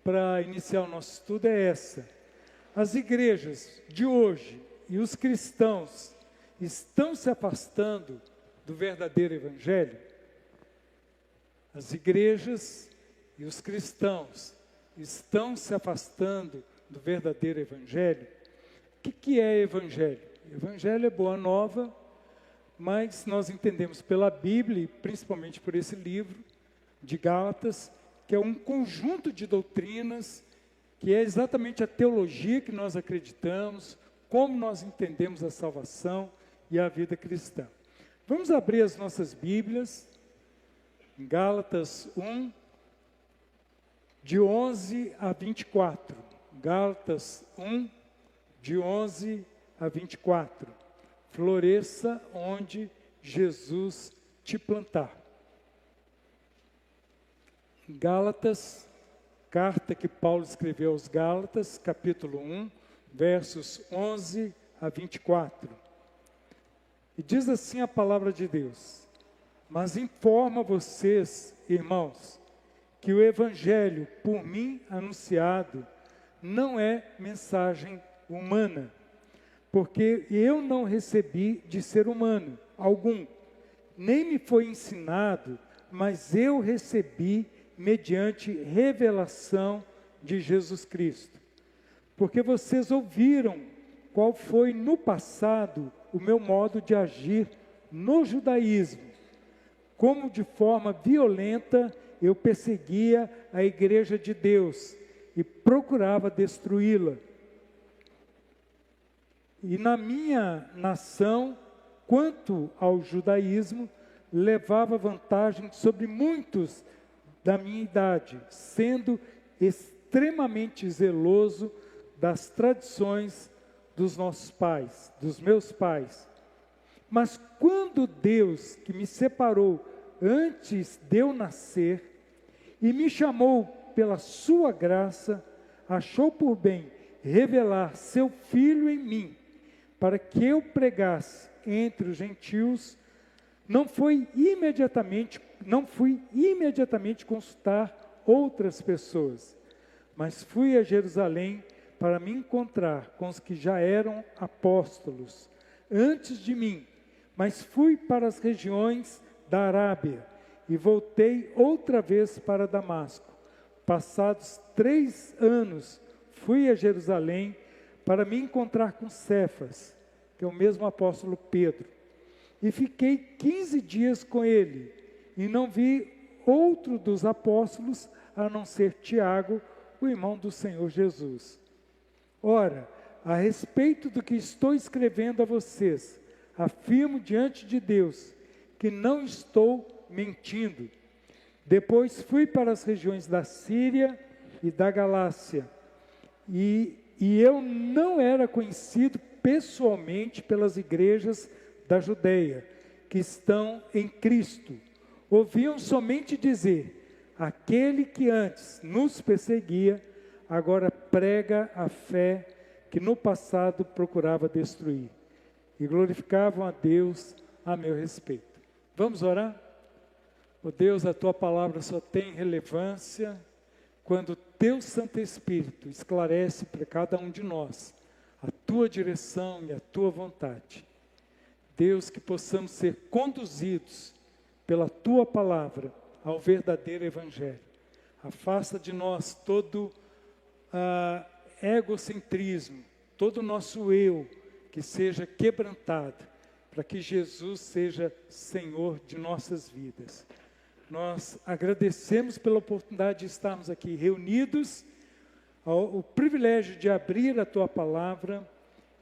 para iniciar o nosso estudo é essa. As igrejas de hoje e os cristãos estão se afastando do verdadeiro evangelho? As igrejas e os cristãos estão se afastando do verdadeiro evangelho? O que é evangelho? Evangelho é boa nova, mas nós entendemos pela Bíblia, e principalmente por esse livro de Gálatas, que é um conjunto de doutrinas, que é exatamente a teologia que nós acreditamos, como nós entendemos a salvação e a vida cristã. Vamos abrir as nossas Bíblias, em Gálatas 1, de 11 a 24. Gálatas 1, de 11 a 24. Floresça onde Jesus te plantar. Gálatas, carta que Paulo escreveu aos Gálatas, capítulo 1, versos 11 a 24. E diz assim a palavra de Deus: mas informo a vocês, irmãos, que o evangelho por mim anunciado não é mensagem humana, porque eu não recebi de ser humano algum, nem me foi ensinado, mas eu recebi mediante revelação de Jesus Cristo. Porque vocês ouviram qual foi no passado o meu modo de agir no judaísmo, como de forma violenta eu perseguia a igreja de Deus e procurava destruí-la. E na minha nação, quanto ao judaísmo, levava vantagem sobre muitos da minha idade, sendo extremamente zeloso das tradições dos nossos pais, dos meus pais. Mas quando Deus, que me separou antes de eu nascer, e me chamou pela sua graça, achou por bem revelar seu Filho em mim, para que eu pregasse entre os gentios, não fui imediatamente consultar outras pessoas, mas fui a Jerusalém para me encontrar com os que já eram apóstolos antes de mim, mas fui para as regiões da Arábia e voltei outra vez para Damasco. Passados 3 anos, fui a Jerusalém para me encontrar com Cefas, que é o mesmo apóstolo Pedro, e fiquei 15 dias com ele, e não vi outro dos apóstolos, a não ser Tiago, o irmão do Senhor Jesus. Ora, a respeito do que estou escrevendo a vocês, afirmo diante de Deus, que não estou mentindo. Depois fui para as regiões da Síria e da Galácia, e eu não era conhecido pessoalmente pelas igrejas da Judeia, que estão em Cristo. Ouviam somente dizer: aquele que antes nos perseguia, agora prega a fé que no passado procurava destruir. E glorificavam a Deus a meu respeito. Vamos orar? Oh Deus, a Tua palavra só tem relevância quando o Teu Santo Espírito esclarece para cada um de nós a Tua direção e a Tua vontade. Deus, que possamos ser conduzidos pela Tua palavra ao verdadeiro Evangelho. Afasta de nós todo egocentrismo, todo o nosso eu, que seja quebrantado, para que Jesus seja Senhor de nossas vidas. Nós agradecemos pela oportunidade de estarmos aqui reunidos, o privilégio de abrir a Tua palavra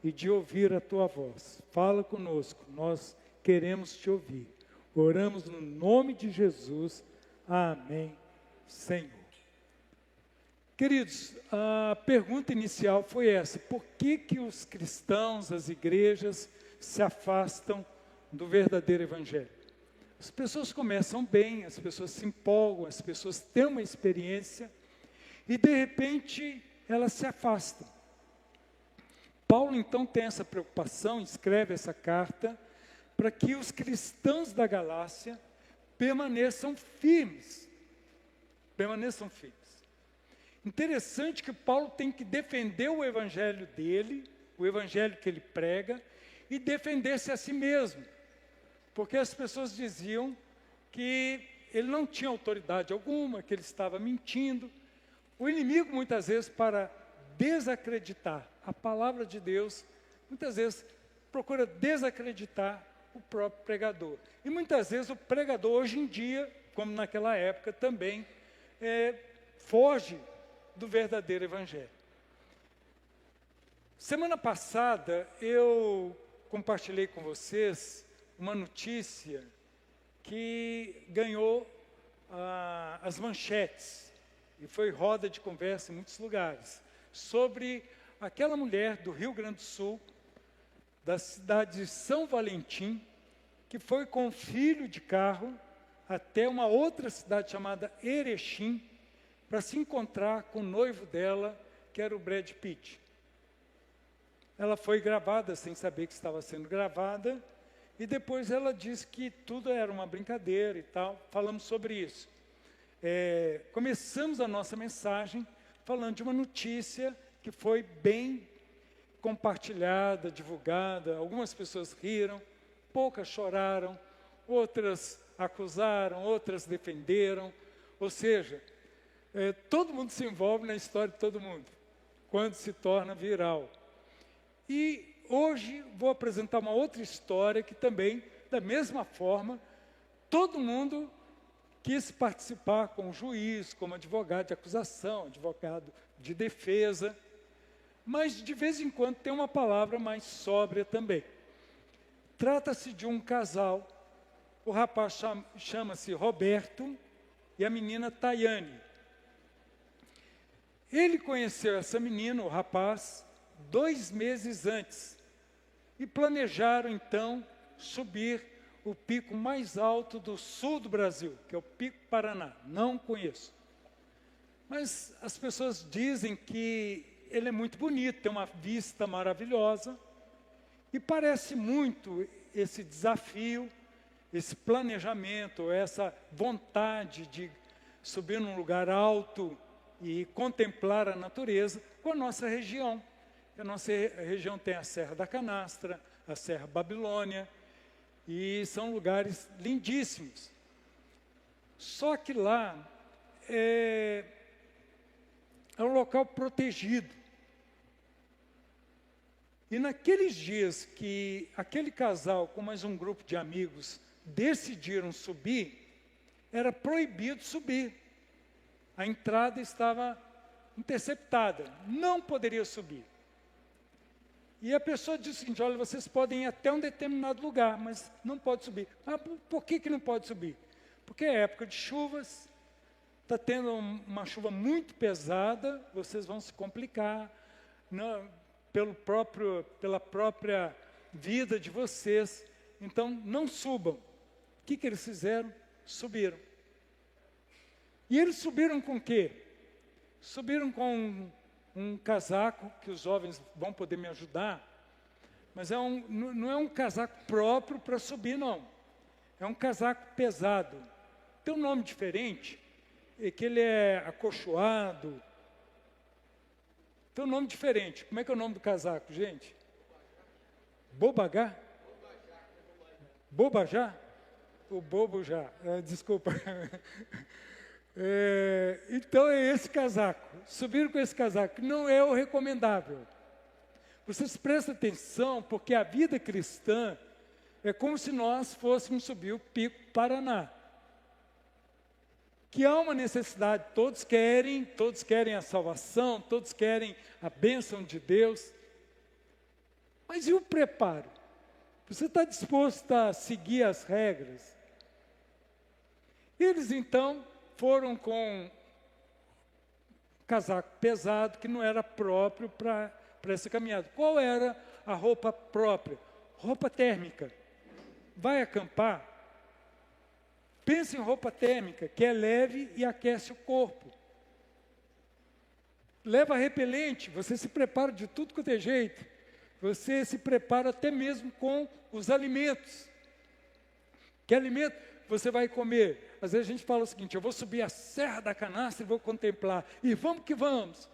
e de ouvir a Tua voz. Fala conosco, nós queremos Te ouvir. Oramos no nome de Jesus. Amém, Senhor. Queridos, a pergunta inicial foi essa: por que os cristãos, as igrejas, se afastam do verdadeiro evangelho? As pessoas começam bem, as pessoas se empolgam, as pessoas têm uma experiência e de repente elas se afastam. Paulo então tem essa preocupação, escreve essa carta para que os cristãos da Galácia permaneçam firmes. Permaneçam firmes. Interessante que Paulo tem que defender o evangelho dele, o evangelho que ele prega, e defender-se a si mesmo. Porque as pessoas diziam que ele não tinha autoridade alguma, que ele estava mentindo. O inimigo, muitas vezes, para desacreditar a palavra de Deus, muitas vezes procura desacreditar o próprio pregador. E muitas vezes o pregador, hoje em dia, como naquela época também, foge do verdadeiro evangelho. Semana passada, eu compartilhei com vocês uma notícia que ganhou as manchetes, e foi roda de conversa em muitos lugares, sobre aquela mulher do Rio Grande do Sul, da cidade de São Valentim, que foi com o filho de carro até uma outra cidade chamada Erechim, para se encontrar com o noivo dela, que era o Brad Pitt. Ela foi gravada sem saber que estava sendo gravada, e depois ela disse que tudo era uma brincadeira e tal. Falamos sobre isso. Começamos a nossa mensagem falando de uma notícia que foi bem compartilhada, divulgada. Algumas pessoas riram, poucas choraram, outras acusaram, outras defenderam. Ou seja, todo mundo se envolve na história de todo mundo, quando se torna viral. E hoje vou apresentar uma outra história que também, da mesma forma, todo mundo quis participar como juiz, como advogado de acusação, advogado de defesa, mas de vez em quando tem uma palavra mais sóbria também. Trata-se de um casal, o rapaz chama-se Roberto e a menina Tayane. Ele conheceu essa menina, o rapaz, 2 meses antes, e planejaram então subir o pico mais alto do sul do Brasil, que é o Pico Paraná. Não conheço. Mas as pessoas dizem que ele é muito bonito, tem uma vista maravilhosa, e parece muito esse desafio, esse planejamento, essa vontade de subir num lugar alto e contemplar a natureza com a nossa região. A nossa região tem a Serra da Canastra, a Serra Babilônia, e são lugares lindíssimos. Só que lá é um local protegido. E naqueles dias que aquele casal, com mais um grupo de amigos, decidiram subir, era proibido subir. A entrada estava interceptada, não poderia subir. E a pessoa disse o seguinte: olha, vocês podem ir até um determinado lugar, mas não pode subir. Ah, por que não pode subir? Porque é época de chuvas, está tendo uma chuva muito pesada, vocês vão se complicar pela própria vida de vocês, então não subam. O que eles fizeram? Subiram. E eles subiram com o quê? Subiram com um casaco, que os jovens vão poder me ajudar, mas não é um casaco próprio para subir, não. É um casaco pesado. Tem um nome diferente, é que ele é acolchoado. Tem um nome diferente. Como é que é o nome do casaco, gente? Bobagá? Bobajá? O Bobujá, desculpa. Então é esse casaco. Subiram com esse casaco, não é o recomendável. Vocês prestem atenção, porque a vida cristã é como se nós fôssemos subir o Pico Paraná. Que há uma necessidade, todos querem a salvação, todos querem a bênção de Deus. Mas e o preparo? Você está disposto a seguir as regras? Eles então foram com um casaco pesado que não era próprio para essa caminhada. Qual era a roupa própria? Roupa térmica. Vai acampar? Pense em roupa térmica, que é leve e aquece o corpo. Leva repelente, você se prepara de tudo quanto é jeito. Você se prepara até mesmo com os alimentos. Que alimento? você vai comer? Às vezes a gente fala o seguinte: eu vou subir a Serra da Canastra e vou contemplar. E vamos que vamos.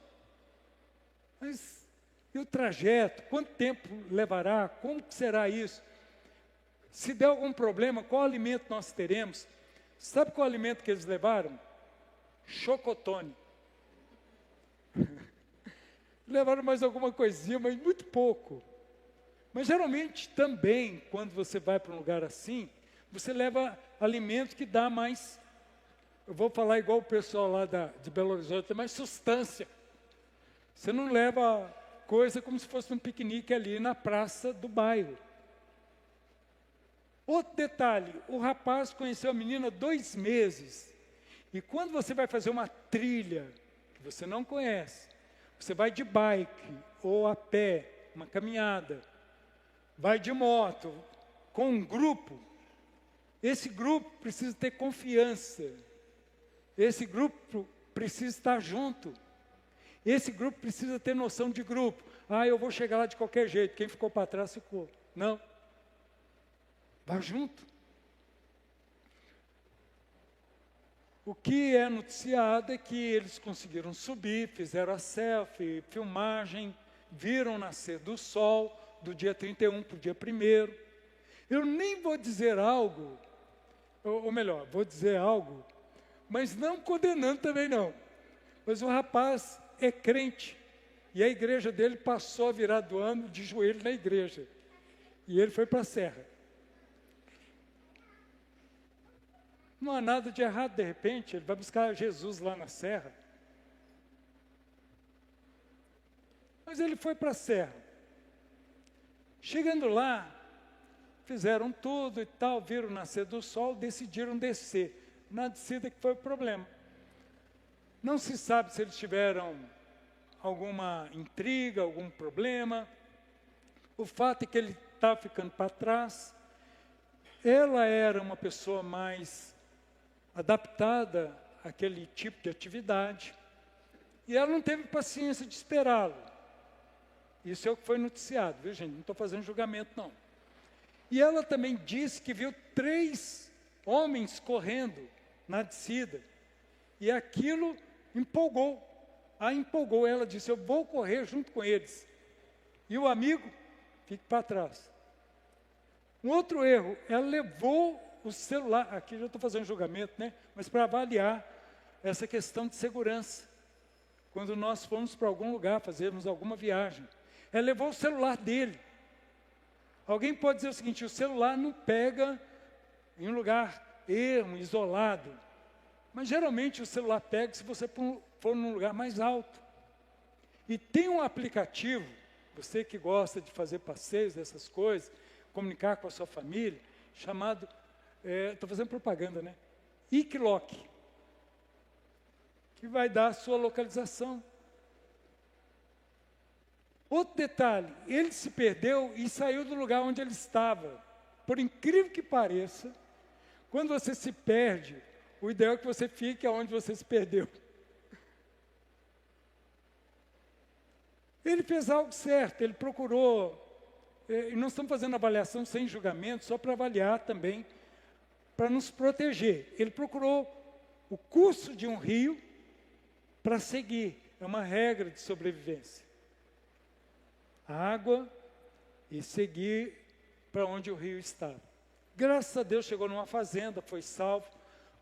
Mas e o trajeto? Quanto tempo levará? Como que será isso? Se der algum problema, qual alimento nós teremos? Sabe qual alimento que eles levaram? Chocotone. Levaram mais alguma coisinha, mas muito pouco. Mas geralmente também, quando você vai para um lugar assim, você leva alimento que dá mais, eu vou falar igual o pessoal lá de Belo Horizonte, tem mais substância. Você não leva coisa como se fosse um piquenique ali na praça do bairro. Outro detalhe, o rapaz conheceu a menina há 2 meses. E quando você vai fazer uma trilha que você não conhece, você vai de bike ou a pé, uma caminhada, vai de moto, com um grupo, esse grupo precisa ter confiança. Esse grupo precisa estar junto. Esse grupo precisa ter noção de grupo. Ah, eu vou chegar lá de qualquer jeito, quem ficou para trás ficou. Não. Vá junto. O que é noticiado é que eles conseguiram subir, fizeram a selfie, filmagem, viram nascer do sol, do dia 31 para o dia 1º. Eu nem vou dizer algo, ou melhor, vou dizer algo, mas não condenando também não. Mas o rapaz é crente, e a igreja dele passou a virar do ano de joelho na igreja. E ele foi para a serra. Não há nada de errado, de repente, ele vai buscar Jesus lá na serra. Mas ele foi para a serra. Chegando lá, fizeram tudo e tal, viram o nascer do sol, decidiram descer. Na descida que foi o problema. Não se sabe se eles tiveram alguma intriga, algum problema. O fato é que ele estava ficando para trás. Ela era uma pessoa mais adaptada àquele tipo de atividade. E ela não teve paciência de esperá-lo. Isso é o que foi noticiado, viu gente? Não estou fazendo julgamento não. E ela também disse que viu 3 homens correndo na descida. E aquilo empolgou. A empolgou. Ela disse, eu vou correr junto com eles. E o amigo, fique para trás. Um outro erro, ela levou o celular, aqui já estou fazendo julgamento, né? Mas para avaliar essa questão de segurança. Quando nós fomos para algum lugar, fazermos alguma viagem. Ela levou o celular dele. Alguém pode dizer o seguinte, o celular não pega em um lugar ermo, isolado. Mas geralmente o celular pega se você for num lugar mais alto. E tem um aplicativo, você que gosta de fazer passeios, dessas coisas, comunicar com a sua família, chamado, estou fazendo propaganda, né? ICLOC, que vai dar a sua localização. Outro detalhe, ele se perdeu e saiu do lugar onde ele estava. Por incrível que pareça, quando você se perde, o ideal é que você fique onde você se perdeu. Ele fez algo certo, ele procurou, e nós estamos fazendo avaliação sem julgamento, só para avaliar também, para nos proteger. Ele procurou o curso de um rio para seguir, é uma regra de sobrevivência. Água e seguir para onde o rio estava. Graças a Deus chegou numa fazenda, foi salvo.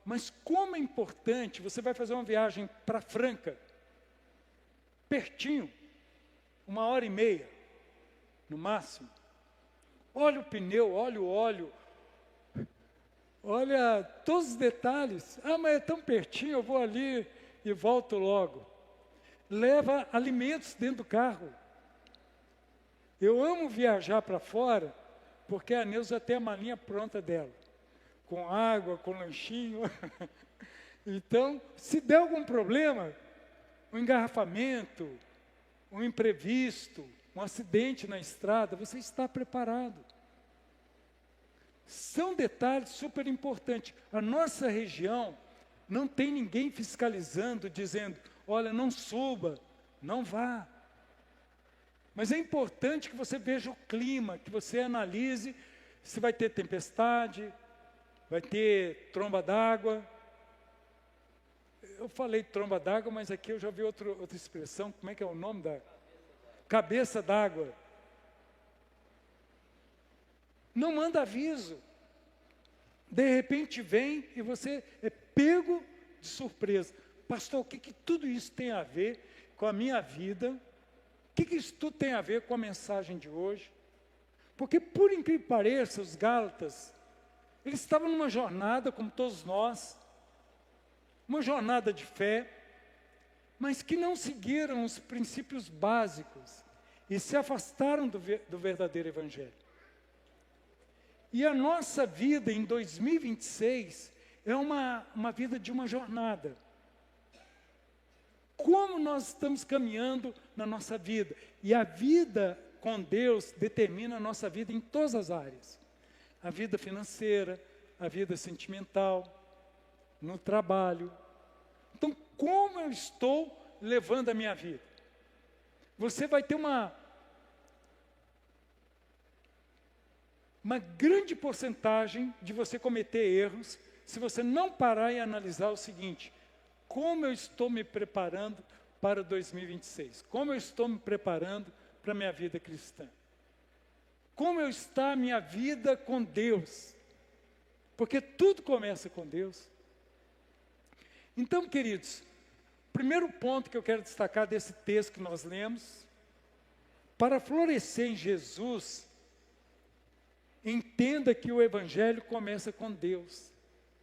Mas como é importante, você vai fazer uma viagem para Franca, pertinho, 1h30, no máximo. Olha o pneu, olha o óleo, olha todos os detalhes. Ah, mas é tão pertinho, eu vou ali e volto logo. Leva alimentos dentro do carro. Eu amo viajar para fora, porque a Neuza tem a malinha pronta dela. Com água, com lanchinho. Então, se der algum problema, um engarrafamento, um imprevisto, um acidente na estrada, você está preparado. São detalhes super importantes. A nossa região não tem ninguém fiscalizando, dizendo, olha, não suba, não vá. Mas é importante que você veja o clima, que você analise se vai ter tempestade, vai ter tromba d'água. Eu falei tromba d'água, mas aqui eu já vi outra expressão. Como é que é o nome da? Cabeça d'água. Não manda aviso. De repente vem e você é pego de surpresa. Pastor, o que tudo isso tem a ver com a minha vida? O que isso tudo tem a ver com a mensagem de hoje? Porque, por incrível que pareça, os Gálatas, eles estavam numa jornada, como todos nós, uma jornada de fé, mas que não seguiram os princípios básicos e se afastaram do verdadeiro Evangelho. E a nossa vida em 2026 é uma vida de uma jornada. Como nós estamos caminhando na nossa vida? E a vida com Deus determina a nossa vida em todas as áreas. A vida financeira, a vida sentimental, no trabalho. Então, como eu estou levando a minha vida? Você vai ter uma grande porcentagem de você cometer erros se você não parar e analisar o seguinte: como eu estou me preparando para 2026? Como eu estou me preparando para a minha vida cristã? Como está a minha vida com Deus? Porque tudo começa com Deus. Então, queridos, primeiro ponto que eu quero destacar desse texto que nós lemos: para florescer em Jesus, entenda que o Evangelho começa com Deus.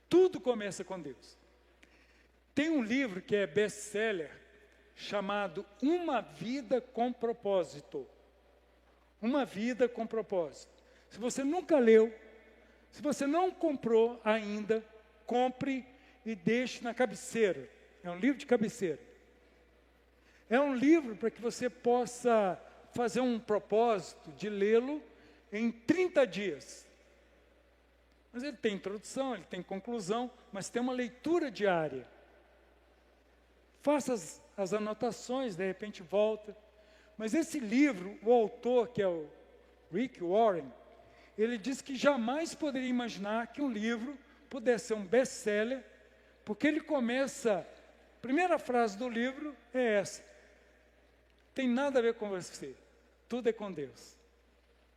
Tudo começa com Deus. Tem um livro que é best-seller, chamado Uma Vida com Propósito. Uma Vida com Propósito. Se você nunca leu, se você não comprou ainda, compre e deixe na cabeceira. É um livro de cabeceira. É um livro para que você possa fazer um propósito de lê-lo em 30 dias. Mas ele tem introdução, ele tem conclusão, mas tem uma leitura diária. Faça as anotações, de repente volta. Mas esse livro, o autor, que é o Rick Warren, ele diz que jamais poderia imaginar que um livro pudesse ser um best-seller, porque ele começa, a primeira frase do livro é essa: tem nada a ver com você, tudo é com Deus.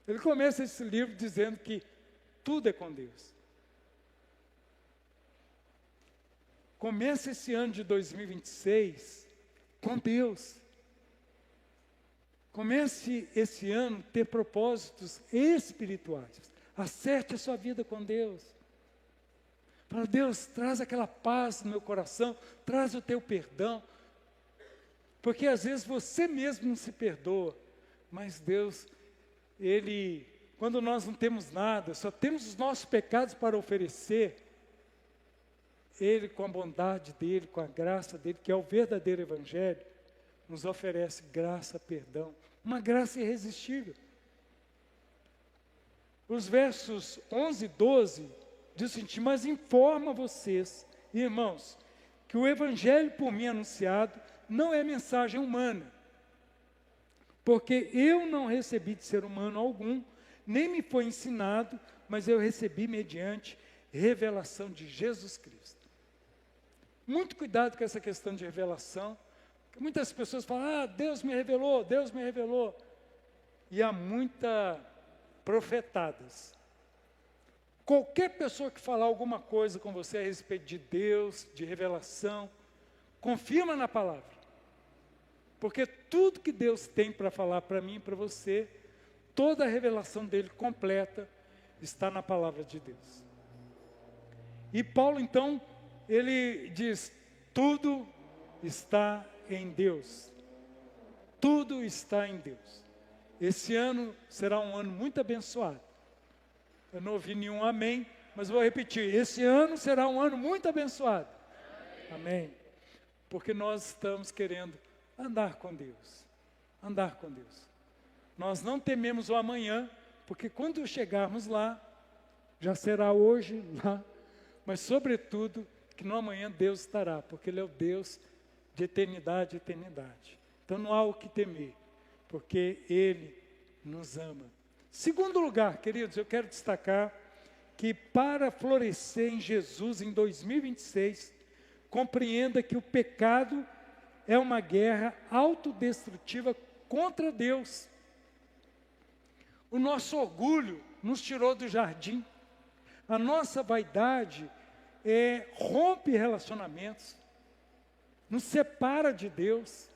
Ele começa esse livro dizendo que tudo é com Deus. Comece esse ano de 2026 com Deus. Comece esse ano a ter propósitos espirituais. Acerte a sua vida com Deus. Fala: Deus, traz aquela paz no meu coração, traz o teu perdão. Porque às vezes você mesmo não se perdoa, mas Deus, Ele, quando nós não temos nada, só temos os nossos pecados para oferecer, Ele, com a bondade dEle, com a graça dEle, que é o verdadeiro Evangelho, nos oferece graça, perdão, uma graça irresistível. Os versos 11 e 12 diz o seguinte: mas informa vocês, irmãos, que o Evangelho por mim anunciado não é mensagem humana, porque eu não recebi de ser humano algum, nem me foi ensinado, mas eu recebi mediante revelação de Jesus Cristo. Muito cuidado com essa questão de revelação, porque muitas pessoas falam: Deus me revelou, Deus me revelou. E há muitas profetadas. Qualquer pessoa que falar alguma coisa com você a respeito de Deus, de revelação, confirma na palavra. Porque tudo que Deus tem para falar para mim e para você, toda a revelação dele completa, está na palavra de Deus. E Paulo, então, ele diz: tudo está em Deus. Tudo está em Deus. Esse ano será um ano muito abençoado. Eu não ouvi nenhum amém, mas vou repetir: esse ano será um ano muito abençoado. Amém. Porque nós estamos querendo andar com Deus. Andar com Deus. Nós não tememos o amanhã, porque quando chegarmos lá, já será hoje lá, mas sobretudo que no amanhã Deus estará, porque Ele é o Deus de eternidade a eternidade. Então não há o que temer, porque Ele nos ama. Segundo lugar, queridos, eu quero destacar que para florescer em Jesus em 2026, compreenda que o pecado é uma guerra autodestrutiva contra Deus. O nosso orgulho nos tirou do jardim. A nossa vaidade rompe relacionamentos, nos separa de Deus.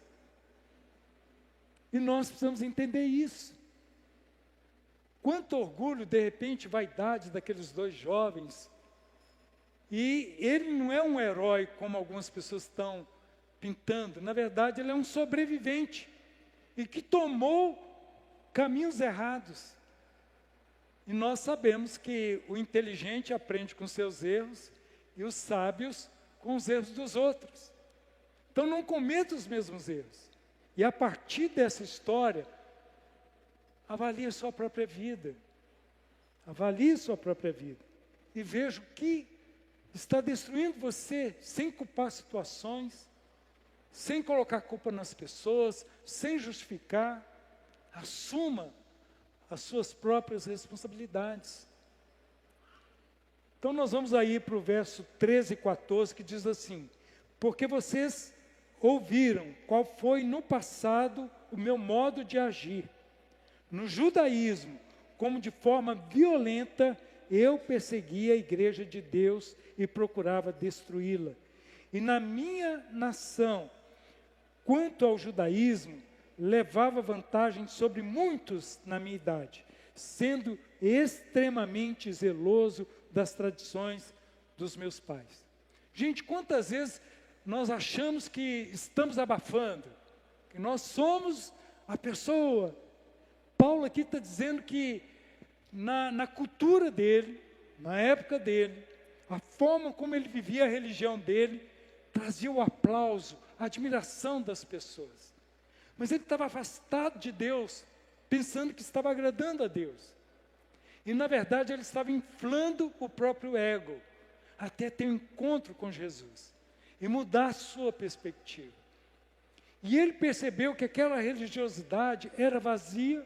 E nós precisamos entender isso. Quanto orgulho, de repente, vaidade daqueles dois jovens. E ele não é um herói, como algumas pessoas estão pintando. Na verdade, ele é um sobrevivente. E que tomou caminhos errados. E nós sabemos que o inteligente aprende com seus erros e os sábios com os erros dos outros. Então não cometa os mesmos erros. E a partir dessa história, avalie a sua própria vida. Avalie sua própria vida. E veja o que está destruindo você, sem culpar situações, sem colocar culpa nas pessoas, sem justificar. Assuma as suas próprias responsabilidades. Então nós vamos aí para o verso 13 e 14, que diz assim: porque vocês ouviram qual foi no passado o meu modo de agir. No judaísmo, como de forma violenta, eu perseguia a igreja de Deus e procurava destruí-la. E na minha nação, quanto ao judaísmo, levava vantagem sobre muitos na minha idade, sendo extremamente zeloso das tradições dos meus pais. Gente, quantas vezes nós achamos que estamos abafando, que nós somos a pessoa. Paulo aqui está dizendo que na cultura dele, na época dele, a forma como ele vivia a religião dele, trazia o aplauso, a admiração das pessoas. Mas ele estava afastado de Deus, pensando que estava agradando a Deus. E na verdade ele estava inflando o próprio ego, até ter um encontro com Jesus e mudar a sua perspectiva. E ele percebeu que aquela religiosidade era vazia,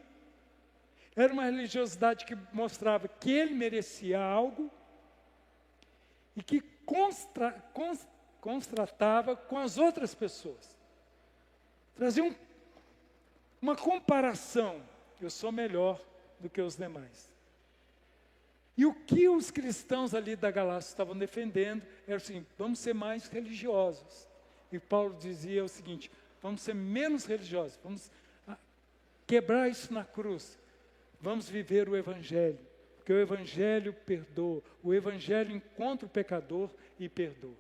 era uma religiosidade que mostrava que ele merecia algo e que constratava com as outras pessoas. Trazia uma comparação: eu sou melhor do que os demais. E o que os cristãos ali da Galácia estavam defendendo era assim: vamos ser mais religiosos. E Paulo dizia o seguinte: vamos ser menos religiosos, vamos quebrar isso na cruz, vamos viver o Evangelho, porque o Evangelho perdoa, o Evangelho encontra o pecador e perdoa.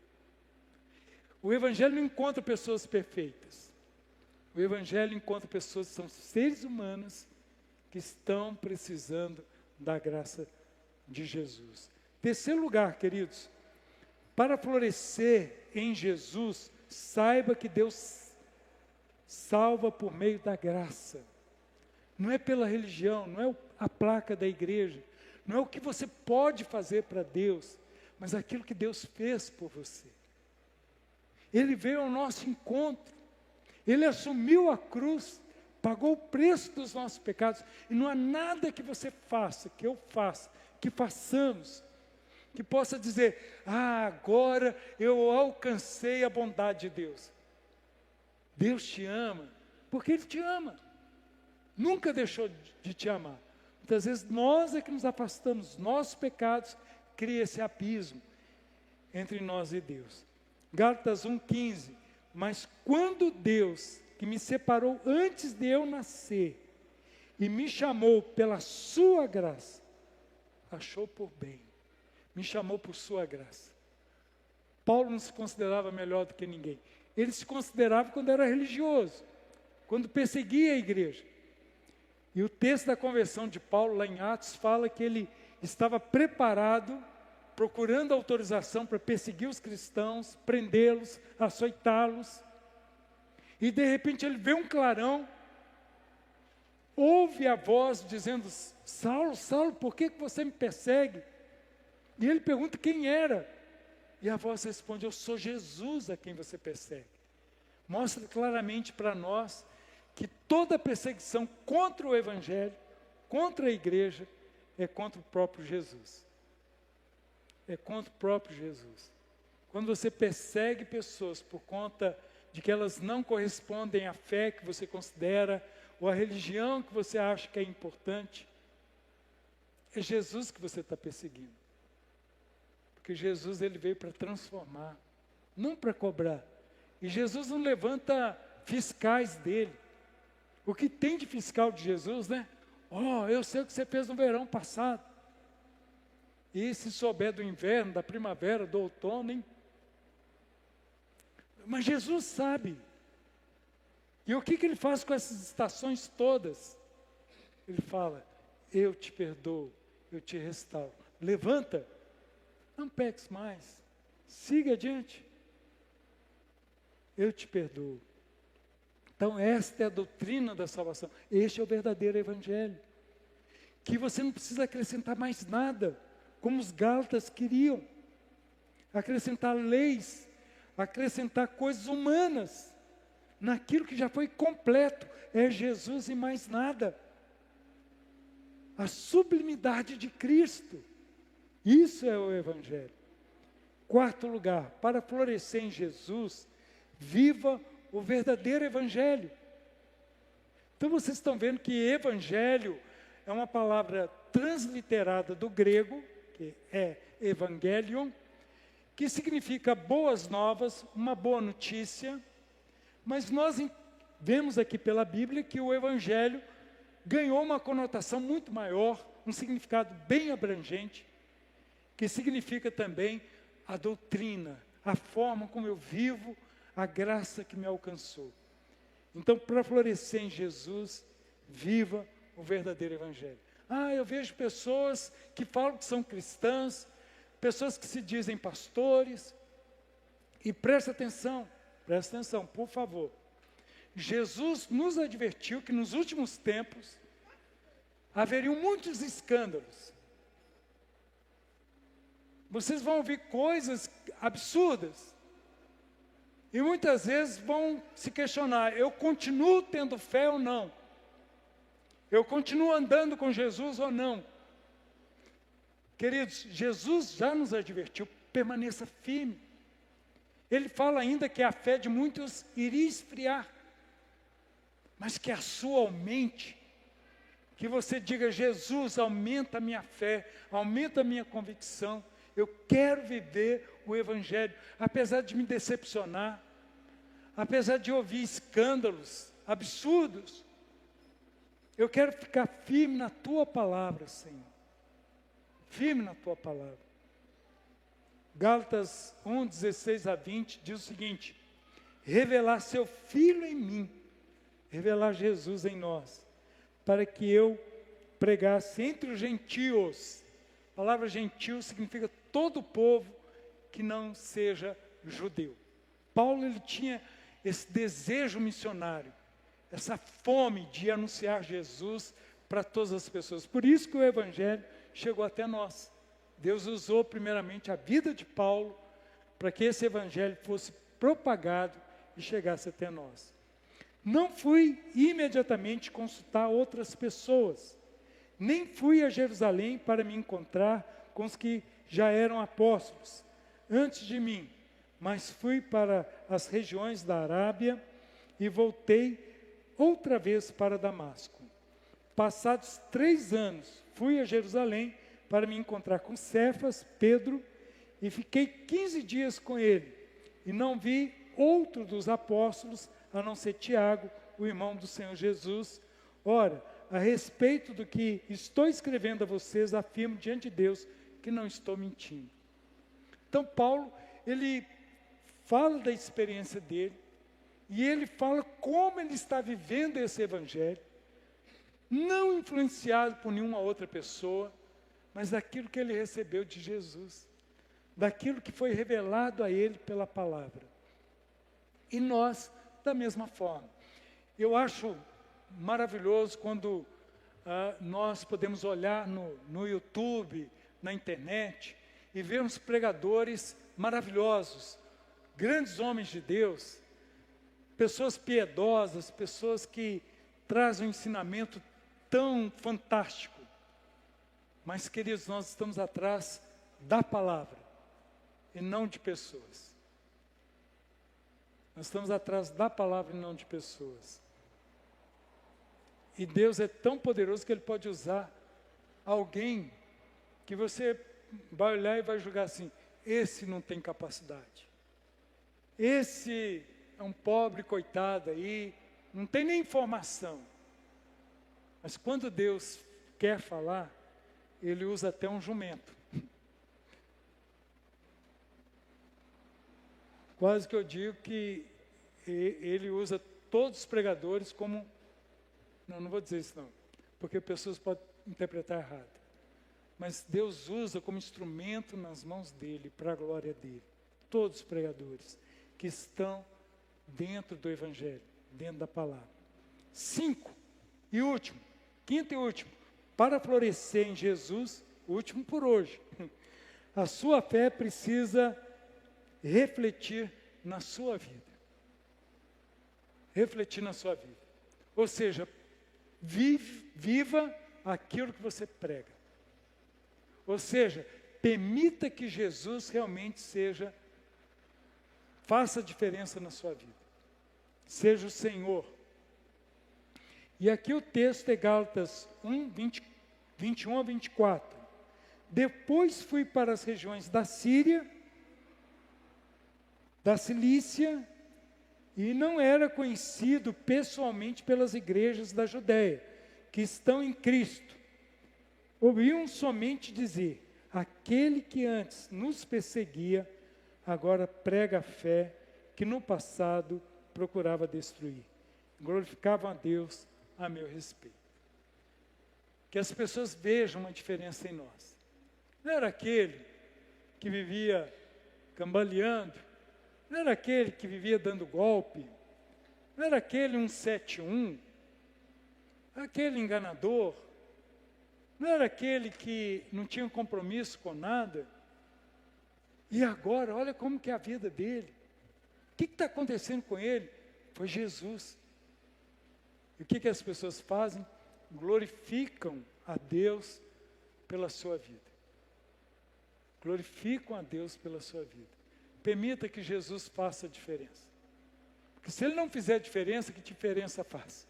O Evangelho não encontra pessoas perfeitas. O Evangelho encontra pessoas que são seres humanos que estão precisando da graça de Jesus. Terceiro lugar, queridos, para florescer em Jesus, saiba que Deus salva por meio da graça. Não é pela religião, não é a placa da igreja, não é o que você pode fazer para Deus, mas aquilo que Deus fez por você. Ele veio ao nosso encontro. Ele assumiu a cruz, pagou o preço dos nossos pecados, e não há nada que você faça, que eu faça, que façamos, que possa dizer: agora eu alcancei a bondade de Deus. Deus te ama, porque Ele te ama, nunca deixou de te amar. Muitas vezes nós é que nos afastamos, nossos pecados criam esse abismo entre nós e Deus. Gálatas 1,15: mas quando Deus, que me separou antes de eu nascer, e me chamou pela sua graça, achou por bem, me chamou por sua graça. Paulo não se considerava melhor do que ninguém. Ele se considerava quando era religioso, quando perseguia a igreja. E o texto da conversão de Paulo, lá em Atos, fala que ele estava preparado, procurando autorização para perseguir os cristãos, prendê-los, açoitá-los. E de repente ele vê um clarão, ouve a voz dizendo: Saulo, Saulo, por que você me persegue? E ele pergunta quem era. E a voz responde: eu sou Jesus a quem você persegue. Mostra claramente para nós que toda perseguição contra o Evangelho, contra a igreja, é contra o próprio Jesus. é contra o próprio Jesus. Quando você persegue pessoas por conta de que elas não correspondem à fé que você considera, ou à religião que você acha que é importante, é Jesus que você está perseguindo. Porque Jesus, ele veio para transformar, não para cobrar. E Jesus não levanta fiscais dele. O que tem de fiscal de Jesus, né? Eu sei o que você fez no verão passado. E se souber do inverno, da primavera, do outono, hein? Mas Jesus sabe. E o que ele faz com essas estações todas? Ele fala, eu te perdoo, eu te restauro. Levanta, não peques mais, siga adiante. Eu te perdoo. Então esta é a doutrina da salvação. Este é o verdadeiro evangelho. Que você não precisa acrescentar mais nada, como os gálatas queriam. Acrescentar leis, acrescentar coisas humanas, naquilo que já foi completo, é Jesus e mais nada. A sublimidade de Cristo, isso é o Evangelho. Quarto lugar, para florescer em Jesus, viva o verdadeiro Evangelho. Então vocês estão vendo que Evangelho é uma palavra transliterada do grego, que é Evangelion, que significa boas novas, uma boa notícia. Mas nós vemos aqui pela Bíblia que o Evangelho ganhou uma conotação muito maior, um significado bem abrangente, que significa também a doutrina, a forma como eu vivo, a graça que me alcançou. Então, para florescer em Jesus, viva o verdadeiro Evangelho. Eu vejo pessoas que falam que são cristãs, pessoas que se dizem pastores, e presta atenção, por favor. Jesus nos advertiu que nos últimos tempos haveriam muitos escândalos. Vocês vão ouvir coisas absurdas. E muitas vezes vão se questionar, eu continuo tendo fé ou não? Eu continuo andando com Jesus ou não? Queridos, Jesus já nos advertiu, permaneça firme. Ele fala ainda que a fé de muitos iria esfriar, mas que a sua aumente, que você diga, Jesus, aumenta a minha fé, aumenta a minha convicção, eu quero viver o Evangelho, apesar de me decepcionar, apesar de ouvir escândalos absurdos, eu quero ficar firme na Tua palavra, Senhor, firme na Tua palavra. Gálatas 1, 16 a 20 diz o seguinte, revelar seu Filho em mim, revelar Jesus em nós, para que eu pregasse entre os gentios. A palavra gentil significa todo povo que não seja judeu. Paulo, ele tinha esse desejo missionário, essa fome de anunciar Jesus para todas as pessoas. Por isso que o Evangelho chegou até nós. Deus usou primeiramente a vida de Paulo para que esse Evangelho fosse propagado e chegasse até nós. Não fui imediatamente consultar outras pessoas, nem fui a Jerusalém para me encontrar com os que já eram apóstolos antes de mim, mas fui para as regiões da Arábia e voltei outra vez para Damasco. Passados 3 anos, fui a Jerusalém para me encontrar com Cefas, Pedro, e fiquei 15 dias com ele, e não vi outro dos apóstolos, a não ser Tiago, o irmão do Senhor Jesus. Ora, a respeito do que estou escrevendo a vocês, afirmo diante de Deus que não estou mentindo. Então Paulo, ele fala da experiência dele, e ele fala como ele está vivendo esse Evangelho, não influenciado por nenhuma outra pessoa, mas daquilo que ele recebeu de Jesus, daquilo que foi revelado a ele pela palavra. E nós, da mesma forma. Eu acho maravilhoso quando nós podemos olhar no YouTube, na internet, e ver uns pregadores maravilhosos, grandes homens de Deus, pessoas piedosas, pessoas que trazem um ensinamento tão fantástico. Mas, queridos, nós estamos atrás da palavra e não de pessoas. Nós estamos atrás da palavra e não de pessoas. E Deus é tão poderoso que Ele pode usar alguém que você vai olhar e vai julgar assim, esse não tem capacidade. Esse é um pobre coitado aí, não tem nem informação. Mas quando Deus quer falar, Ele usa até um jumento. Quase que eu digo que Ele usa todos os pregadores como... Não vou dizer isso não, porque pessoas podem interpretar errado. Mas Deus usa como instrumento nas mãos dEle, para a glória dEle. Todos os pregadores que estão dentro do Evangelho, dentro da palavra. 5, e último, quinto e último, para florescer em Jesus, último por hoje, a sua fé precisa refletir na sua vida. Refletir na sua vida. Ou seja, viva aquilo que você prega. Ou seja, permita que Jesus realmente faça diferença na sua vida. Seja o Senhor. E aqui o texto é Gálatas 21 a 24. Depois fui para as regiões da Síria, da Cilícia, e não era conhecido pessoalmente pelas igrejas da Judéia, que estão em Cristo. Ouviam somente dizer, aquele que antes nos perseguia, agora prega a fé que no passado procurava destruir. Glorificavam a Deus a meu respeito. Que as pessoas vejam uma diferença em nós. Não era aquele que vivia cambaleando, não era aquele que vivia dando golpe, não era aquele 171, aquele enganador, não era aquele que não tinha compromisso com nada. E agora, olha como que é a vida dele. O que está acontecendo com ele? Foi Jesus. E o que as pessoas fazem? Glorificam a Deus pela sua vida. Glorificam a Deus pela sua vida. Permita que Jesus faça a diferença. Porque se Ele não fizer a diferença, que diferença faz?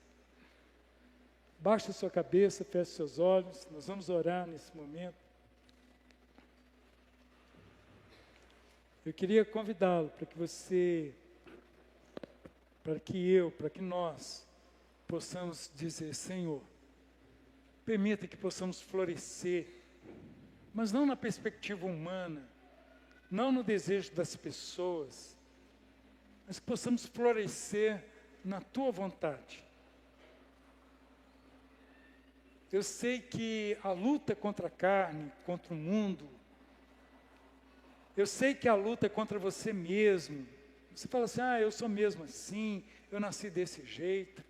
Baixe a sua cabeça, feche seus olhos, nós vamos orar nesse momento. Eu queria convidá-lo para que nós possamos dizer, Senhor, permita que possamos florescer, mas não na perspectiva humana, não no desejo das pessoas, mas que possamos florescer na Tua vontade. Eu sei que a luta é contra a carne, contra o mundo. Eu sei que a luta é contra você mesmo. Você fala assim, eu sou mesmo assim, eu nasci desse jeito.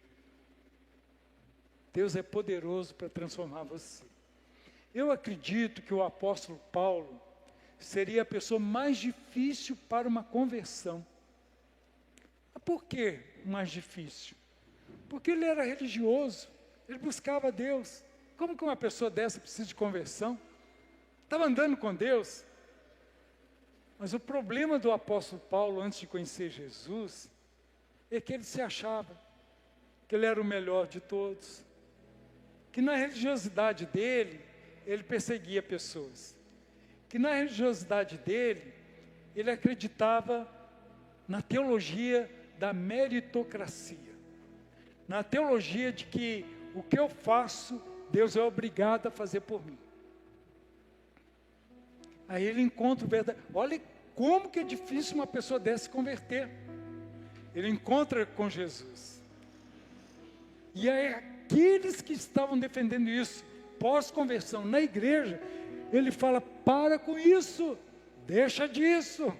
Deus é poderoso para transformar você. Eu acredito que o apóstolo Paulo seria a pessoa mais difícil para uma conversão. Por que mais difícil? Porque ele era religioso, ele buscava Deus. Como que uma pessoa dessa precisa de conversão? Estava andando com Deus. Mas o problema do apóstolo Paulo, antes de conhecer Jesus, é que ele se achava que ele era o melhor de todos. Que na religiosidade dele, ele perseguia pessoas. Que na religiosidade dele, ele acreditava na teologia da meritocracia. Na teologia de que o que eu faço, Deus é obrigado a fazer por mim. Aí ele encontra o verdadeiro. Olha como que é difícil uma pessoa dessa se converter. Ele encontra com Jesus. E aí aqueles que estavam defendendo isso, pós-conversão na igreja, ele fala, para com isso, deixa disso.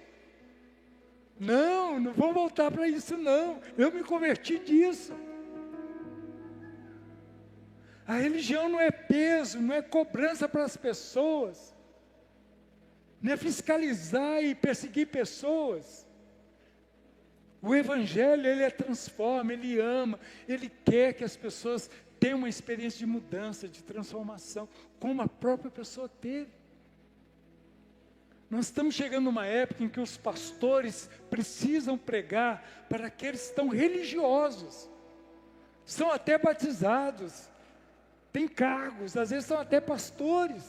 Não vou voltar para isso não, eu me converti disso. A religião não é peso, não é cobrança para as pessoas. Não é fiscalizar e perseguir pessoas. O Evangelho, ele transforma, ele ama, ele quer que as pessoas tenham uma experiência de mudança, de transformação, como a própria pessoa teve. Nós estamos chegando numa época em que os pastores precisam pregar para aqueles que estão religiosos, são até batizados, têm cargos, às vezes são até pastores,